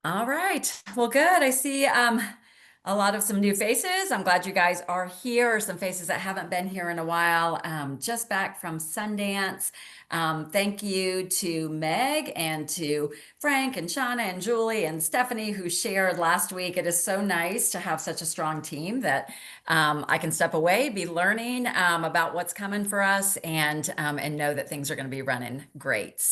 All right. Well, good. I see a lot of some new faces. I'm glad you guys are here. Some faces that haven't been here in a while. Just back from Sundance. Thank you to Meg and to Frank and Shauna and Julie and Stephanie who shared last week. It is so nice to have such a strong team that I can step away, be learning about what's coming for us, and know that things are going to be running great.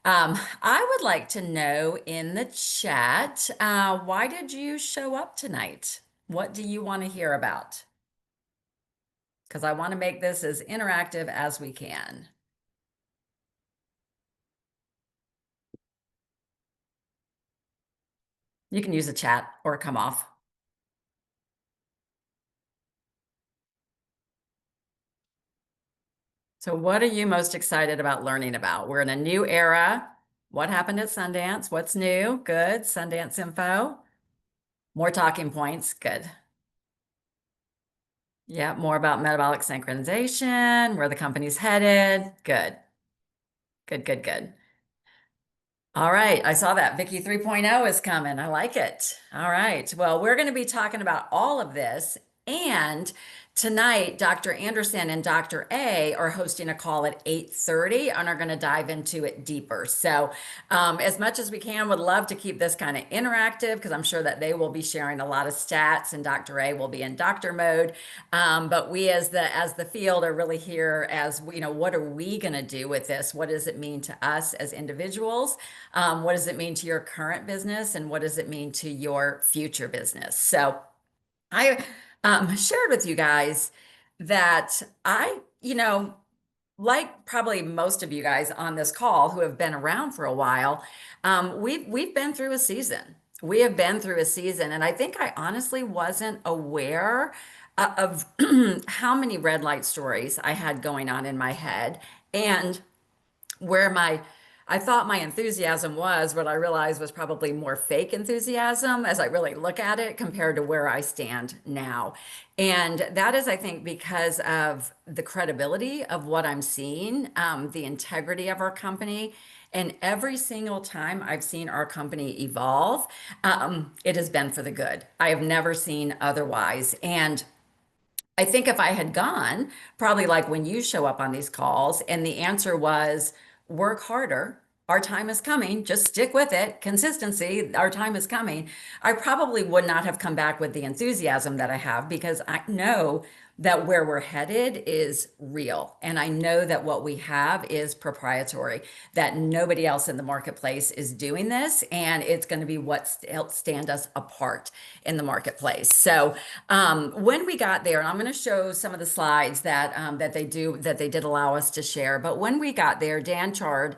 I would like to know in the chat, why did you show up tonight? What do you want to hear about? Because I want to make this as interactive as we can. You can use the chat or come off. So, what are you most excited about learning about? We're in a new era. What happened at Sundance? What's new? Good. Sundance info. More talking points. Good. Yeah, more about metabolic synchronization, where the company's headed. Good. Good, good, good. All right, I saw that. Vicky 3.0 is coming. I like it. All right. Well, we're going to be talking about all of this. And tonight, Dr. Anderson and Dr. A are hosting a call at 8:30 and are going to dive into it deeper. So, as much as we can, would love to keep this kind of interactive because I'm sure that they will be sharing a lot of stats and Dr. A will be in doctor mode. But we as the field are really here as, what are we going to do with this? What does it mean to us as individuals? What does it mean to your current business? And what does it mean to your future business? So I shared with you guys that like probably most of you guys on this call who have been around for a while, we've been through a season. We have been through a season, and I think I honestly wasn't aware of how many red light stories I had going on in my head, and where I thought my enthusiasm was, what I realized was probably more fake enthusiasm as I really look at it compared to where I stand now. And that is, I think, because of the credibility of what I'm seeing, the integrity of our company. And every single time I've seen our company evolve, it has been for the good. I have never seen otherwise. And I think if I had gone, probably like when you show up on these calls, and the answer was work harder, our time is coming, just stick with it, consistency, our time is coming, I probably would not have come back with the enthusiasm that I have because I know that where we're headed is real. And I know that what we have is proprietary, that nobody else in the marketplace is doing this. And it's going to be what helps stand us apart in the marketplace. So when we got there, and I'm going to show some of the slides that they did allow us to share. But when we got there, Dan Chard,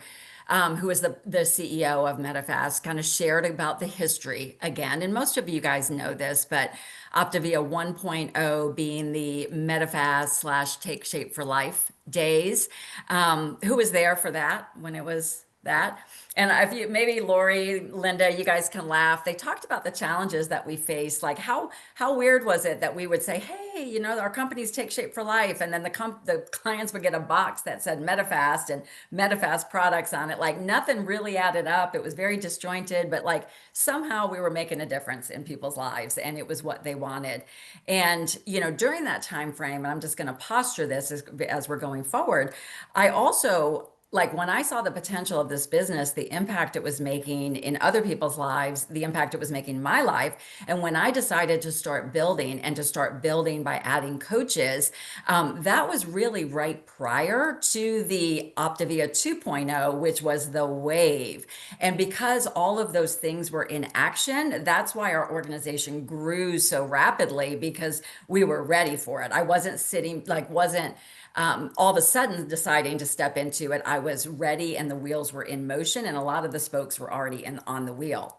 who is the CEO of Medifast, kind of shared about the history again. And most of you guys know this, but Optavia 1.0 being the Medifast slash Take Shape for Life days. Who was there for that when it was that? And if you maybe Lori, Linda, you guys can laugh. They talked about the challenges that we faced. Like how weird was it that we would say, "Hey, our companies take shape for life," and then the clients would get a box that said Medifast and Medifast products on it. Like nothing really added up. It was very disjointed, but like somehow we were making a difference in people's lives, and it was what they wanted. And during that time frame, and I'm just going to posture this as we're going forward, I also like when I saw the potential of this business, the impact it was making in other people's lives, the impact it was making in my life. And when I decided to start building and to start building by adding coaches, that was really right prior to the Optavia 2.0, which was the wave. And because all of those things were in action, that's why our organization grew so rapidly because we were ready for it. I wasn't sitting, like, wasn't all of a sudden deciding to step into it. I was ready and the wheels were in motion, and a lot of the spokes were already on the wheel.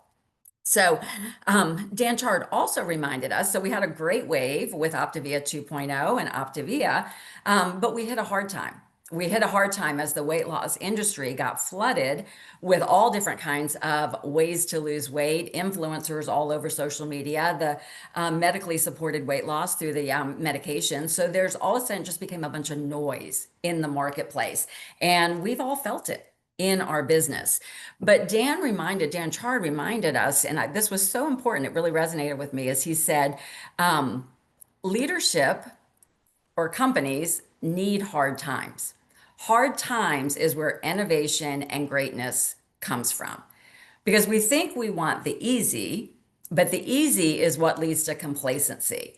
So Dan Chard also reminded us, so we had a great wave with Optavia 2.0 and Optavia, but we hit a hard time. We hit a hard time as the weight loss industry got flooded with all different kinds of ways to lose weight, influencers all over social media, the medically supported weight loss through the medication. So there's all of a sudden just became a bunch of noise in the marketplace. And we've all felt it. in our business. But Dan Chard reminded us, and this was so important, it really resonated with me, as he said, leadership or companies need hard times. Hard times is where innovation and greatness comes from. Because we think we want the easy, but the easy is what leads to complacency.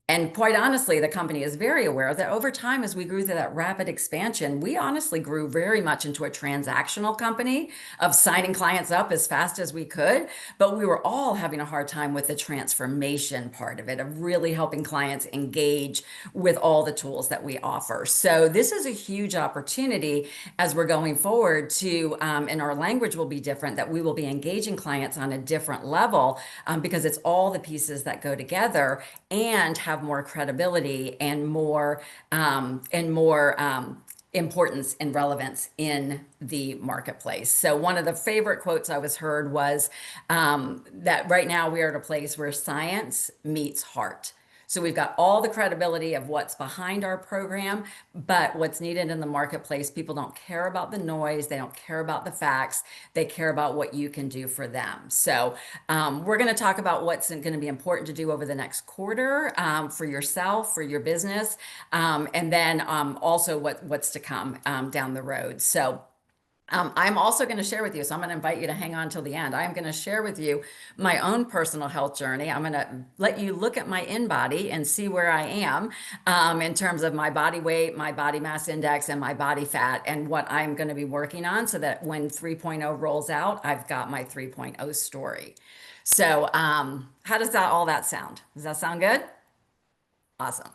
And quite honestly, the company is very aware that over time, as we grew through that rapid expansion, we honestly grew very much into a transactional company of signing clients up as fast as we could. But we were all having a hard time with the transformation part of it, of really helping clients engage with all the tools that we offer. So this is a huge opportunity as we're going forward to, and our language will be different, that we will be engaging clients on a different level, because it's all the pieces that go together and have more credibility and more importance and relevance in the marketplace. So one of the favorite quotes I was heard was, that right now we are at a place where science meets heart. So we've got all the credibility of what's behind our program, but what's needed in the marketplace, people don't care about the noise, they don't care about the facts, they care about what you can do for them. So we're going to talk about what's going to be important to do over the next quarter, for yourself, for your business, and then also what's to come down the road. So I'm also going to share with you, so I'm going to invite you to hang on till the end. I'm going to share with you my own personal health journey. I'm going to let you look at my in-body and see where I am, in terms of my body weight, my body mass index, and my body fat, and what I'm going to be working on so that when 3.0 rolls out, I've got my 3.0 story. So, how does all that sound? Does that sound good? Awesome.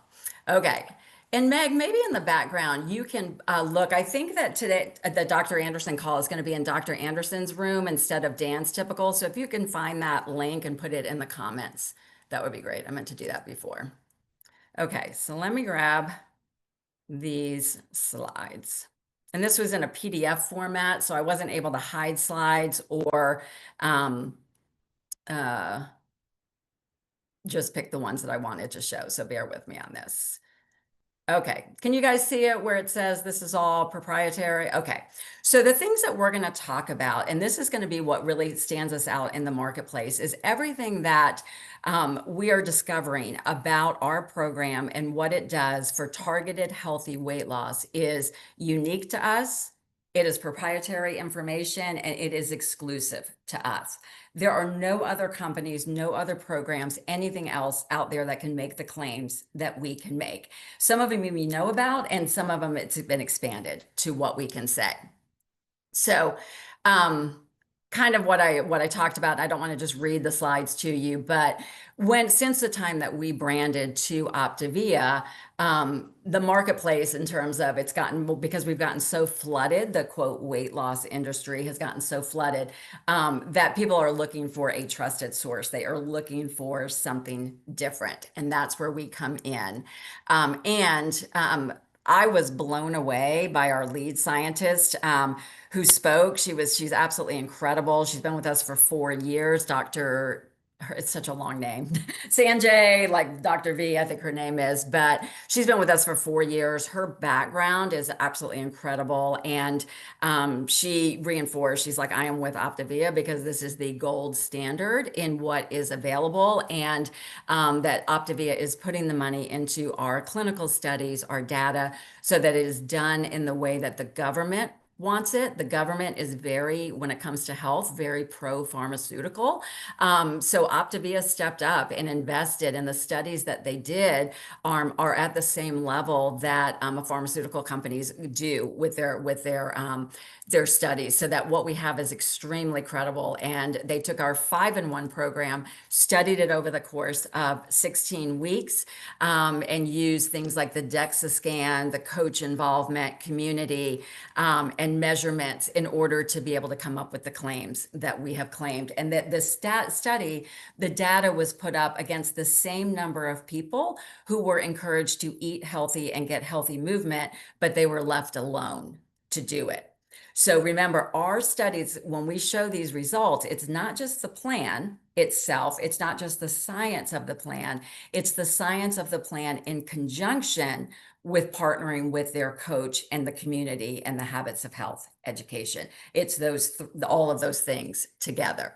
Okay. And Meg, maybe in the background, you can look. I think that today the Dr. Anderson call is going to be in Dr. Anderson's room instead of Dan's typical. So if you can find that link and put it in the comments, that would be great. I meant to do that before. Okay, so let me grab these slides. And this was in a PDF format, so I wasn't able to hide slides or um, uh, just pick the ones that I wanted to show. So bear with me on this. Okay, can you guys see it where it says this is all proprietary? Okay, so the things that we're going to talk about, and this is going to be what really stands us out in the marketplace, is everything that we are discovering about our program and what it does for targeted healthy weight loss is unique to us. It is proprietary information and it is exclusive to us. There are no other companies, no other programs, anything else out there that can make the claims that we can make. Some of them we know about, and some of them it's been expanded to what we can say. So, kind of what I talked about, I don't want to just read the slides to you, but since the time that we branded to Optavia, the marketplace in terms of it's gotten, because we've gotten so flooded, the quote weight loss industry has gotten so flooded, that people are looking for a trusted source. They are looking for something different, and that's where we come in. I was blown away by our lead scientist, who spoke. She's absolutely incredible. She's been with us for 4 years. It's such a long name. Sanjay, like Dr. V, I think her name is, but she's been with us for 4 years. Her background is absolutely incredible. And she reinforced, she's like, I am with Optavia because this is the gold standard in what is available. And that Optavia is putting the money into our clinical studies, our data, so that it is done in the way that the government wants it. The government is very, when it comes to health, very pro-pharmaceutical. So Optavia stepped up and invested, in the studies that they did are at the same level that pharmaceutical companies do with their studies, so that what we have is extremely credible. And they took our 5-in-1 program, studied it over the course of 16 weeks, and used things like the DEXA scan, the coach involvement, community, and measurements in order to be able to come up with the claims that we have claimed. And that the study, the data was put up against the same number of people who were encouraged to eat healthy and get healthy movement, but they were left alone to do it. So remember, our studies, when we show these results, it's not just the plan itself, it's not just the science of the plan, it's the science of the plan in conjunction with partnering with their coach and the community and the habits of health education. It's all of those things together.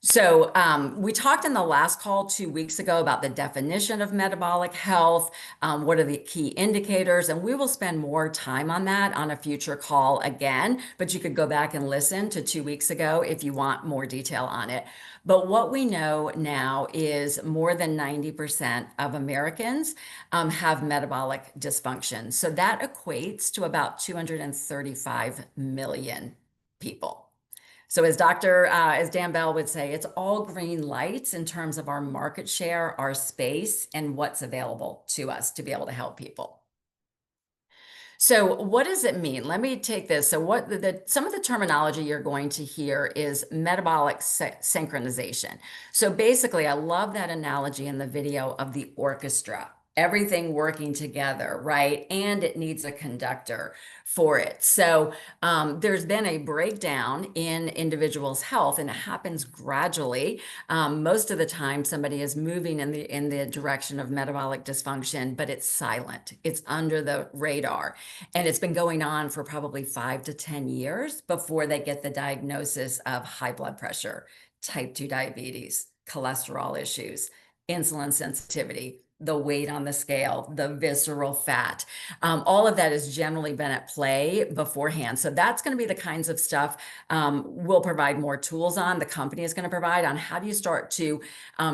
So, we talked in the last call 2 weeks ago about the definition of metabolic health. What are the key indicators? And we will spend more time on that on a future call again. But you could go back and listen to 2 weeks ago if you want more detail on it. But what we know now is more than 90% of Americans have metabolic dysfunction. So that equates to about 235 million people. So as Dan Bell would say, it's all green lights in terms of our market share, our space, and what's available to us to be able to help people. So what does it mean? Let me take this. So what some of the terminology you're going to hear is metabolic synchronization. So basically, I love that analogy in the video of the orchestra. Everything working together, right? And it needs a conductor for it. So there's been a breakdown in individuals' health, and it happens gradually. Most of the time, somebody is moving in the direction of metabolic dysfunction, but it's silent. It's under the radar. And it's been going on for probably 5 to 10 years before they get the diagnosis of high blood pressure, type 2 diabetes, cholesterol issues, insulin sensitivity, the weight on the scale, the visceral fat. All of that has generally been at play beforehand. So that's going to be the kinds of stuff we'll provide more tools on. The company is going to provide on how do you start to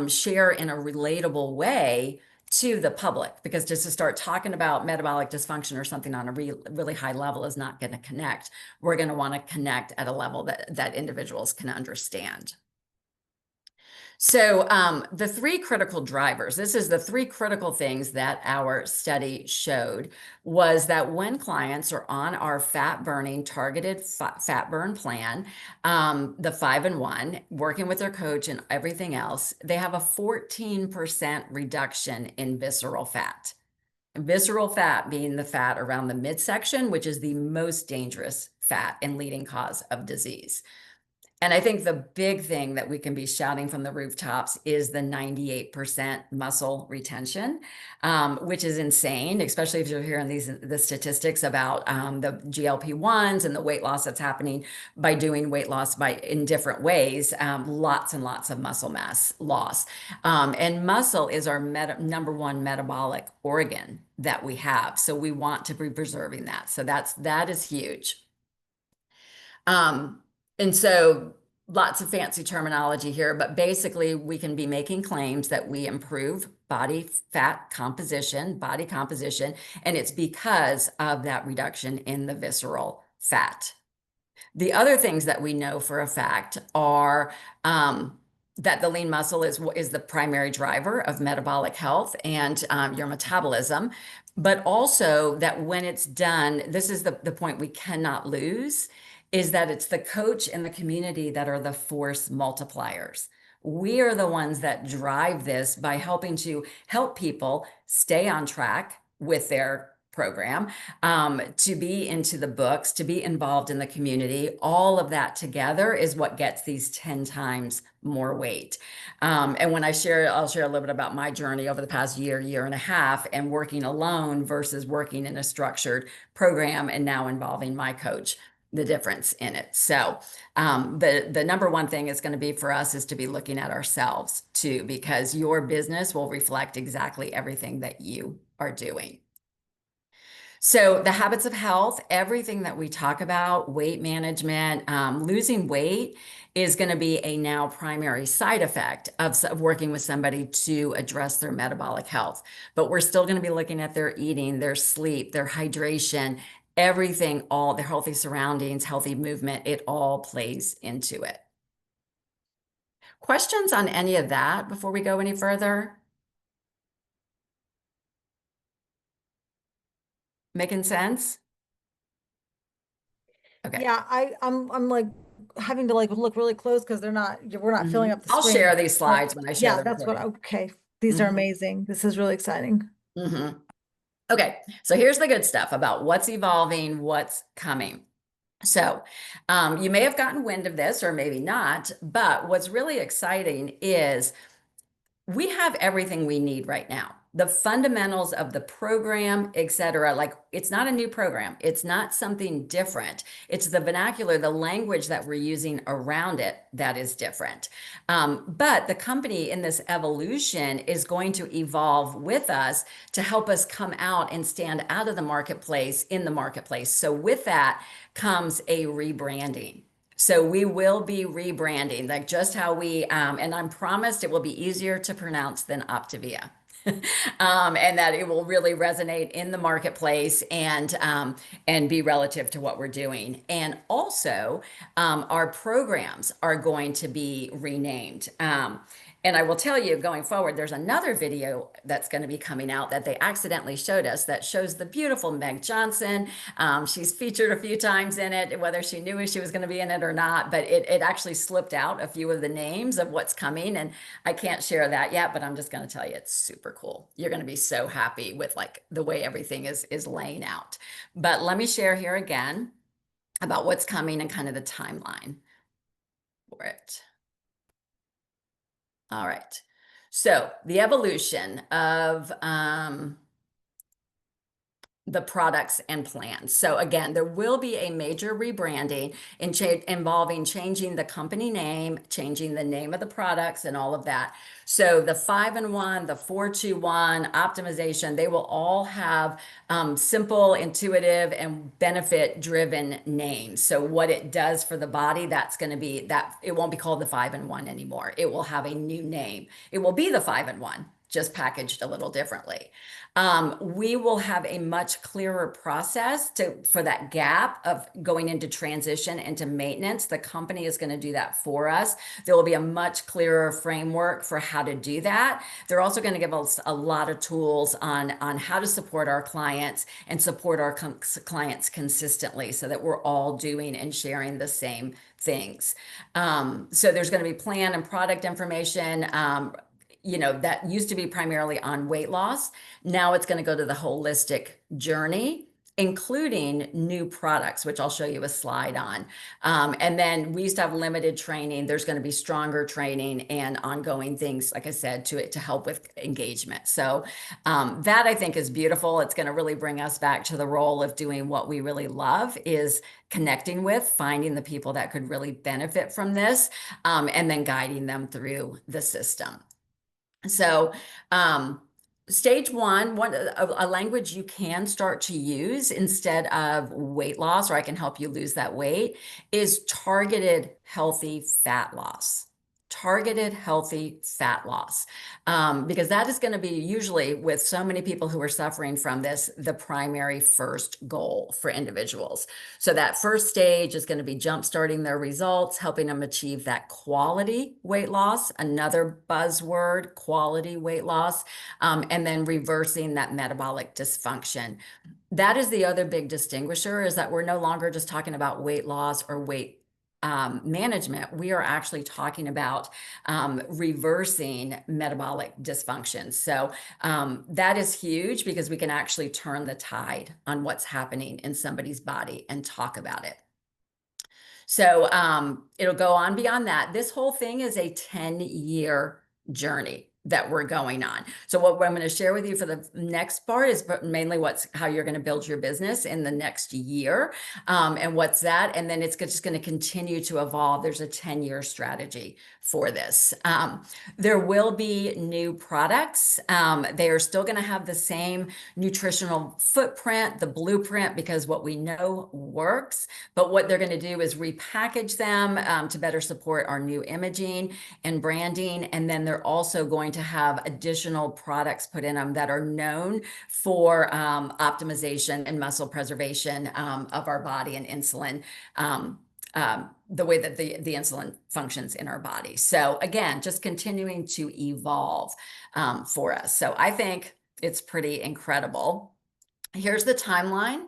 share in a relatable way to the public, because just to start talking about metabolic dysfunction or something on a really high level is not going to connect. We're going to want to connect at a level that individuals can understand. So the three critical drivers, this is the three critical things that our study showed, was that when clients are on our fat burning targeted fat burn plan, the 5-in-1, working with their coach and everything else, they have a 14% reduction in visceral fat. Visceral fat being the fat around the midsection, which is the most dangerous fat and leading cause of disease. And I think the big thing that we can be shouting from the rooftops is the 98% muscle retention, which is insane, especially if you're hearing the statistics about the GLP-1s and the weight loss that's happening by doing weight loss in different ways. Lots and lots of muscle mass loss. And muscle is our number one metabolic organ that we have. So we want to be preserving that. So that is huge. And so lots of fancy terminology here, but basically we can be making claims that we improve body composition, and it's because of that reduction in the visceral fat. The other things that we know for a fact are that the lean muscle is the primary driver of metabolic health and your metabolism, but also that when it's done, this is the point we cannot lose, is that it's the coach and the community that are the force multipliers. We are the ones that drive this by helping to help people stay on track with their program, to be into the books, to be involved in the community. All of that together is what gets these 10 times more weight. And when I'll share a little bit about my journey over the past year and a half, and working alone versus working in a structured program, and now involving my coach, the difference in it. So the number one thing is going to be for us is to be looking at ourselves too, because your business will reflect exactly everything that you are doing. So the habits of health, everything that we talk about, weight management, losing weight is going to be a now primary side effect of working with somebody to address their metabolic health. But we're still going to be looking at their eating, their sleep, their hydration, everything, all their healthy surroundings, healthy movement, it all plays into it. Questions on any of that before we go any further? Making sense? Okay. Yeah, I'm like having to like look really close because we're not filling up the I'll screen. share these slides when I share Yeah, the that's what, recording. okay. These are amazing. This is really exciting. Okay, so here's the good stuff about what's evolving, what's coming. So you may have gotten wind of this or maybe not, but what's really exciting is we have everything we need right now. the fundamentals of the program, etc. Like it's not a new program. It's not something different. It's the vernacular, the language that we're using around it that is different. But the company in this evolution is going to evolve with us to help us come out and stand out of the marketplace in the marketplace. So with that comes a rebranding. So we will be rebranding, like just how we, and I'm promised it will be easier to pronounce than Optavia. And that it will really resonate in the marketplace and be relative to what we're doing. And also, our programs are going to be renamed. And I will tell you going forward, there's another video that's going to be coming out that they accidentally showed us that shows the beautiful Meg Johnson. She's featured a few times in it, whether she knew she was going to be in it or not, but it actually slipped out a few of the names of what's coming. And I can't share that yet, but I'm just going to tell you it's super cool. You're going to be so happy with like the way everything is laying out. But let me share here again about what's coming and kind of the timeline for it. All right. So the evolution of the products and plans. So again, there will be a major rebranding involving changing the company name, changing the name of the products and all of that. So the 5-in-1, the 4-2-1 optimization, they will all have simple, intuitive, and benefit-driven names. So what it does for the body, that's going to be that it won't be called the 5-in-1 anymore. It will have a new name. It will be the 5-in-1, just packaged a little differently. We will have a much clearer process for that gap of going into transition into maintenance. The company is going to do that for us. There will be a much clearer framework for how to do that. They're also going to give us a lot of tools on how to support our clients and support our clients consistently so that we're all doing and sharing the same things. So there's going to be plan and product information. That used to be primarily on weight loss. Now it's going to go to the holistic journey, including new products, which I'll show you a slide on. And then we used to have limited training. There's going to be stronger training and ongoing things, like I said, to help with engagement. So that I think is beautiful. It's going to really bring us back to the role of doing what we really love is connecting with, finding the people that could really benefit from this, and then guiding them through the system. So, stage one, a language you can start to use instead of weight loss, or I can help you lose that weight, is targeted healthy fat loss. Targeted healthy fat loss. Because that is going to be usually with so many people who are suffering from this, the primary first goal for individuals. So that first stage is going to be jump-starting their results, helping them achieve that quality weight loss, another buzzword, quality weight loss, and then reversing that metabolic dysfunction. That is the other big distinguisher is that we're no longer just talking about weight loss or weight management. We are actually talking about reversing metabolic dysfunction. So that is huge because we can actually turn the tide on what's happening in somebody's body and talk about it. So it'll go on beyond that. This whole thing is a 10-year journey that we're going on. So what I'm going to share with you for the next part is mainly how you're going to build your business in the next year, and what's that, and then it's just going to continue to evolve. There's a 10-year strategy for this. There will be new products. They are still going to have the same nutritional footprint, the blueprint, because what we know works, but what they're going to do is repackage them to better support our new imaging and branding, and then they're also going to have additional products put in them that are known for optimization and muscle preservation of our body and insulin, the way that the insulin functions in our body. So again, just continuing to evolve for us. So I think it's pretty incredible. Here's the timeline,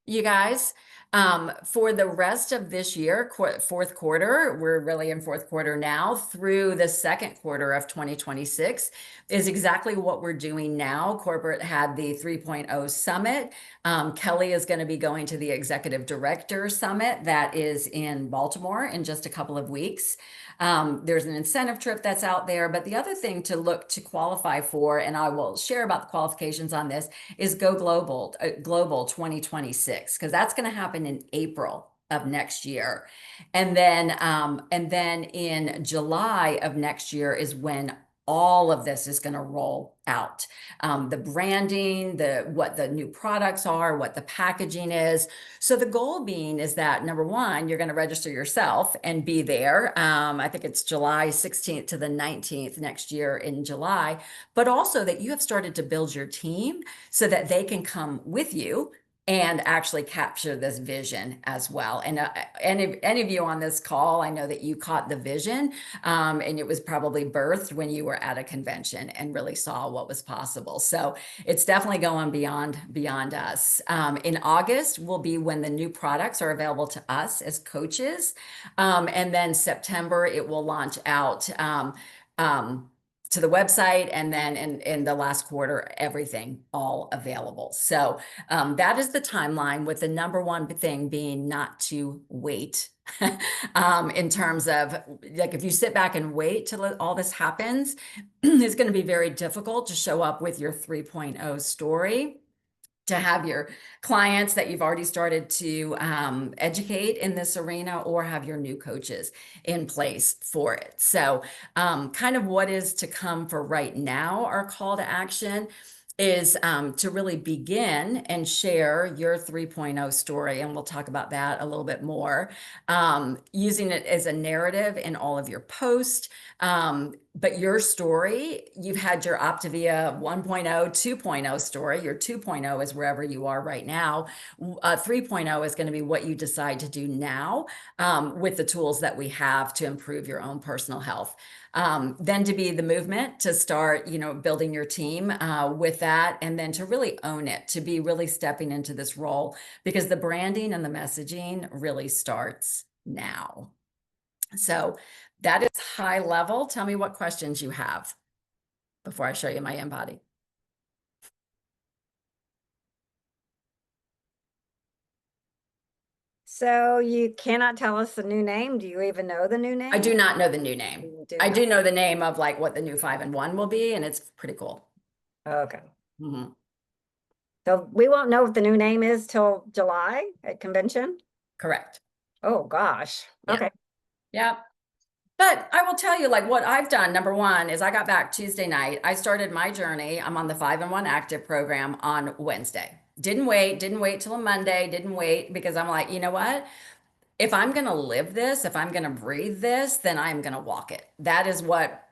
you guys. For the rest of this year, fourth quarter, we're really in fourth quarter now through the second quarter of 2026 is exactly what we're doing now. Corporate had the 3.0 summit. Kelly is going to be going to the executive director summit that is in Baltimore in just a couple of weeks. There's an incentive trip that's out there, but the other thing to look to qualify for, and I will share about the qualifications on this, is Go Global, Global 2026, because that's going to happen in April of next year. And then in July of next year is when all of this is going to roll out. The branding, what the new products are, what the packaging is. So the goal being is that number one, you're going to register yourself and be there. I think it's July 16th to the 19th next year in July, but also that you have started to build your team so that they can come with you and actually capture this vision as well. And any of you on this call, I know that you caught the vision, and it was probably birthed when you were at a convention and really saw what was possible. So it's definitely going beyond us. In August will be when the new products are available to us as coaches, and then September it will launch out. To the website, and then in the last quarter, everything all available. So that is the timeline, with the number one thing being not to wait. In terms of, like, if you sit back and wait till all this happens, it's going to be very difficult to show up with your 3.0 story, to have your clients that you've already started to educate in this arena, or have your new coaches in place for it. So kind of what is to come for right now, our call to action is to really begin and share your 3.0 story. And we'll talk about that a little bit more, using it as a narrative in all of your posts. But your story, you've had your Optavia 1.0, 2.0 story. Your 2.0 is wherever you are right now. 3.0 is going to be what you decide to do now, with the tools that we have to improve your own personal health. Then to be the movement, to start, building your team with that, and then to really own it, to be really stepping into this role, because the branding and the messaging really starts now. So that is high level. Tell me what questions you have before I show you my InBody. So you cannot tell us the new name. Do you even know the new I name? do not know the new name. You do I do not. know the name of like what the new 5-in-1 will be, and it's pretty cool. Okay. Mhm. So we won't know what the new name is till July at convention? Correct. Oh gosh. Yeah. Okay. Yeah. But I will tell you, like, what I've done. Number one is I got back Tuesday night. I started my journey. I'm on the 5-in-1 active program on Wednesday. Didn't wait till a Monday, didn't wait, because I'm like, you know what? If I'm going to live this, if I'm going to breathe this, then I'm going to walk it. That is what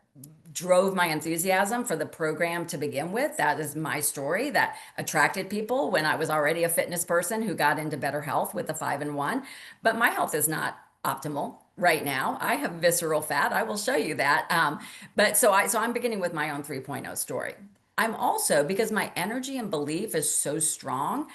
drove my enthusiasm for the program to begin with. That is my story that attracted people when I was already a fitness person who got into better health with the 5-in-1. But my health is not optimal right now. I have visceral fat. I will show you that. So I'm beginning with my own 3.0 story. I'm also, because my energy and belief is so strong,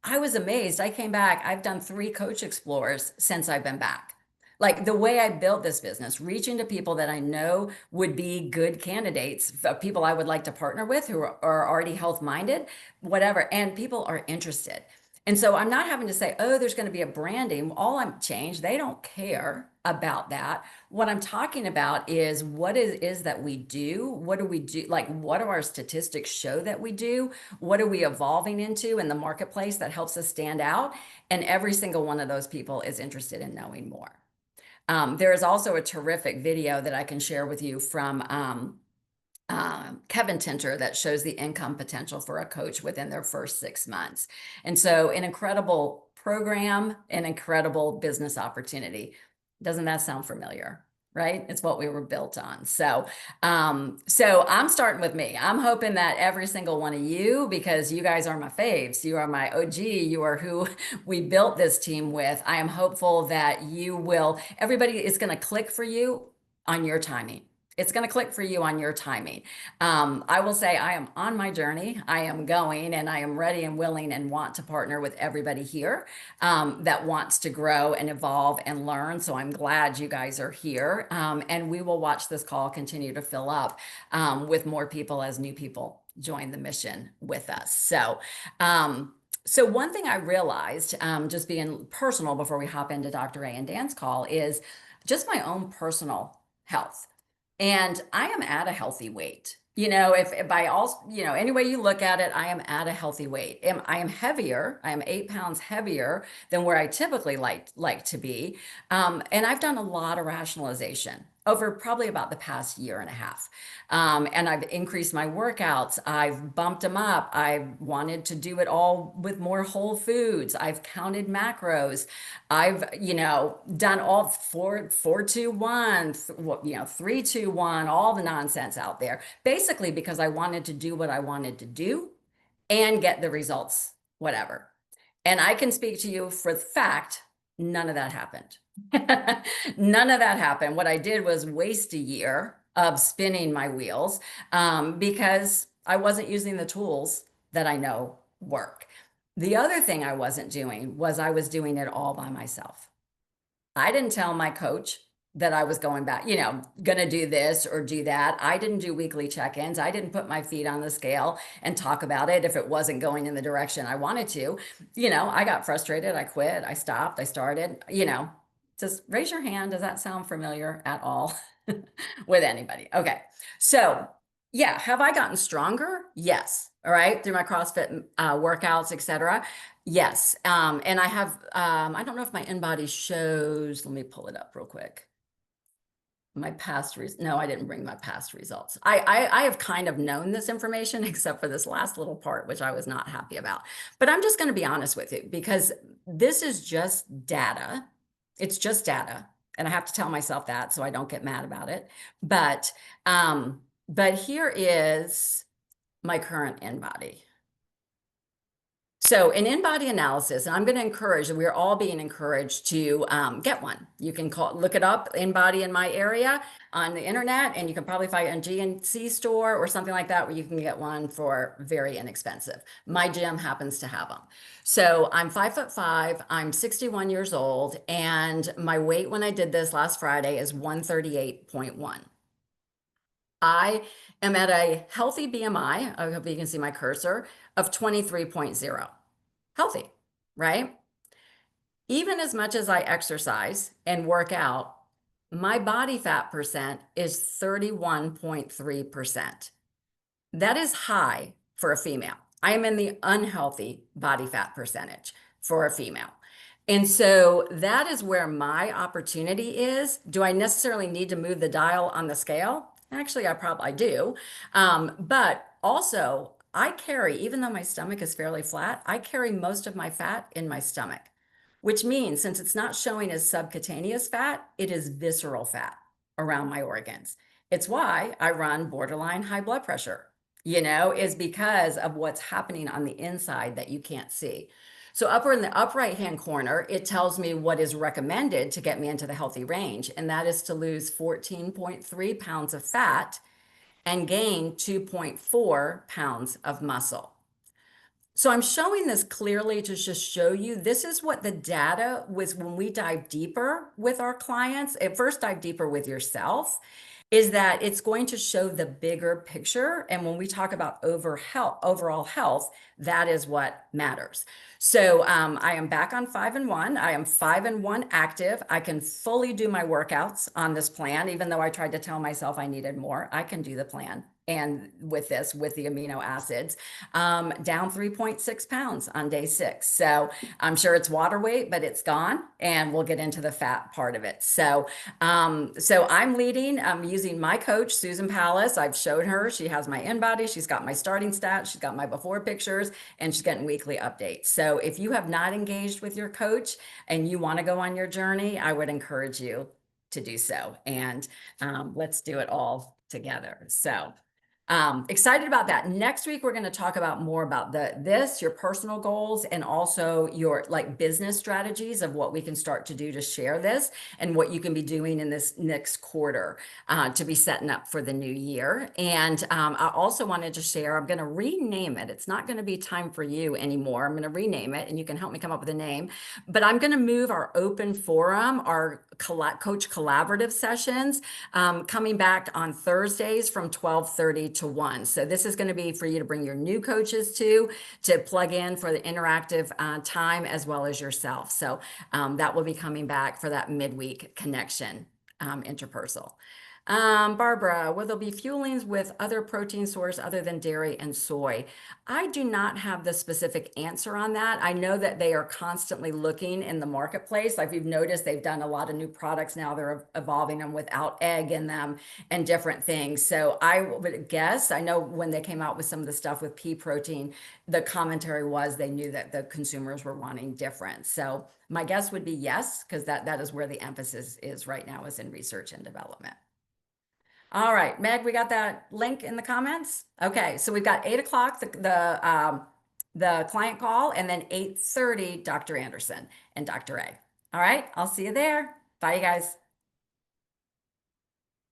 I was amazed. I came back. I've done 3 coach explores since I've been back. Like the way I built this business, reaching to people that I know would be good candidates, people I would like to partner with who are already health minded, whatever, and people are interested. And so I'm not having to say, oh, there's going to be a branding. All I'm changed. They don't care about that. What I'm talking about is what is that we do? What do we do? Like, what do our statistics show that we do? What are we evolving into in the marketplace that helps us stand out? And every single one of those people is interested in knowing more. There is also a terrific video that I can share with you from Kevin Tinter that shows the income potential for a coach within their first 6 months. And so, an incredible program, an incredible business opportunity. Doesn't that sound familiar? Right? It's what we were built on. So I'm starting with me. I'm hoping that every single one of you, because you guys are my faves, you are my OG, you are who we built this team with. I am hopeful that everybody is going to click for you on your timing. It's going to click for you on your timing. I will say I am on my journey. I am going and I am ready and willing and want to partner with everybody here that wants to grow and evolve and learn. So I'm glad you guys are here. And we will watch this call continue to fill up with more people as new people join the mission with us. So one thing I realized, just being personal before we hop into Dr. A and Dan's call, is just my own personal health. And I am at a healthy weight. If by all, any way you look at it, I am at a healthy weight. I am heavier. I am 8 pounds heavier than where I typically like to be. And I've done a lot of rationalization over probably about the past year and a half. And I've increased my workouts. I've bumped them up. I've wanted to do it all with more whole foods. I've counted macros. I've, done all 4-2-1, 3-2-1, all the nonsense out there, basically because I wanted to do what I wanted to do and get the results, whatever. And I can speak to you for the fact, none of that happened. None of that happened. What I did was waste a year of spinning my wheels because I wasn't using the tools that I know work. The other thing I wasn't doing was I was doing it all by myself. I didn't tell my coach that I was going back, going to do this or do that. I didn't do weekly check ins. I didn't put my feet on the scale and talk about it if it wasn't going in the direction I wanted to. I got frustrated. I quit. I stopped. I started, just raise your hand. Does that sound familiar at all with anybody? Okay. So, yeah, have I gotten stronger? Yes. All right. Through my CrossFit workouts, etc. Yes. And I have, I don't know if my InBody shows, let me pull it up real quick. My no, I didn't bring my past results. I have kind of known this information except for this last little part, which I was not happy about. But I'm just going to be honest with you because this is just data. It's just data. And I have to tell myself that so I don't get mad about it. But here is my current InBody. So an in-body analysis, and I'm going to encourage, we're all being encouraged to get one. You can look it up, in-body in my area on the internet, and you can probably find a GNC store or something like that where you can get one for very inexpensive. My gym happens to have them. So I'm 5'5", I'm 61 years old, and my weight when I did this last Friday is 138.1. I am at a healthy BMI, I hope you can see my cursor, of 23.0. Healthy, right? Even as much as I exercise and work out, my body fat percent is 31.3%. That is high for a female. I am in the unhealthy body fat percentage for a female. And so that is where my opportunity is. Do I necessarily need to move the dial on the scale? Actually, I probably do. But also, I carry, even though my stomach is fairly flat, I carry most of my fat in my stomach, which means since it's not showing as subcutaneous fat, it is visceral fat around my organs. It's why I run borderline high blood pressure, is because of what's happening on the inside that you can't see. So upper in the up right hand corner, it tells me what is recommended to get me into the healthy range, and that is to lose 14.3 pounds of fat and gain 2.4 pounds of muscle. So I'm showing this clearly to just show you this is what the data was when we dive deeper with our clients. At first, dive deeper with yourself, is that it's going to show the bigger picture. And when we talk about overall health, that is what matters. So I am back on 5 and 1. I am 5 and 1 active. I can fully do my workouts on this plan, even though I tried to tell myself I needed more. I can do the plan. And with the amino acids, down 3.6 pounds on day 6. So I'm sure it's water weight, but it's gone. And we'll get into the fat part of it. So I'm leading. I'm using my coach, Susan Palace. I've showed her. She has my InBody. She's got my starting stats. She's got my before pictures, and she's getting weekly updates. So if you have not engaged with your coach and you want to go on your journey, I would encourage you to do so. And let's do it all together. So Excited about that. Next week, we're going to talk about more about your personal goals, and also your like business strategies of what we can start to do to share this, and what you can be doing in this next quarter to be setting up for the new year. And I also wanted to share, I'm going to rename it. It's not going to be Time for You anymore. I'm going to rename it, and you can help me come up with a name. But I'm going to move our open forum, our coach collaborative sessions, coming back on Thursdays from 12:30 to 1. So this is going to be for you to bring your new coaches to plug in for the interactive time, as well as yourself. So that will be coming back for that midweek connection, interpersonal. Barbara, will there be fuelings with other protein source other than dairy and soy? I do not have the specific answer on that. I know that they are constantly looking in the marketplace. Like you've noticed, they've done a lot of new products now. They're evolving them without egg in them and different things. So I would guess, I know when they came out with some of the stuff with pea protein, the commentary was they knew that the consumers were wanting different. So my guess would be yes, because that is where the emphasis is right now, is in research and development. All right, Meg, we got that link in the comments. Okay, so we've got 8 o'clock, the client call, and then 8:30, Dr. Anderson and Dr. A. All right, I'll see you there. Bye, you guys.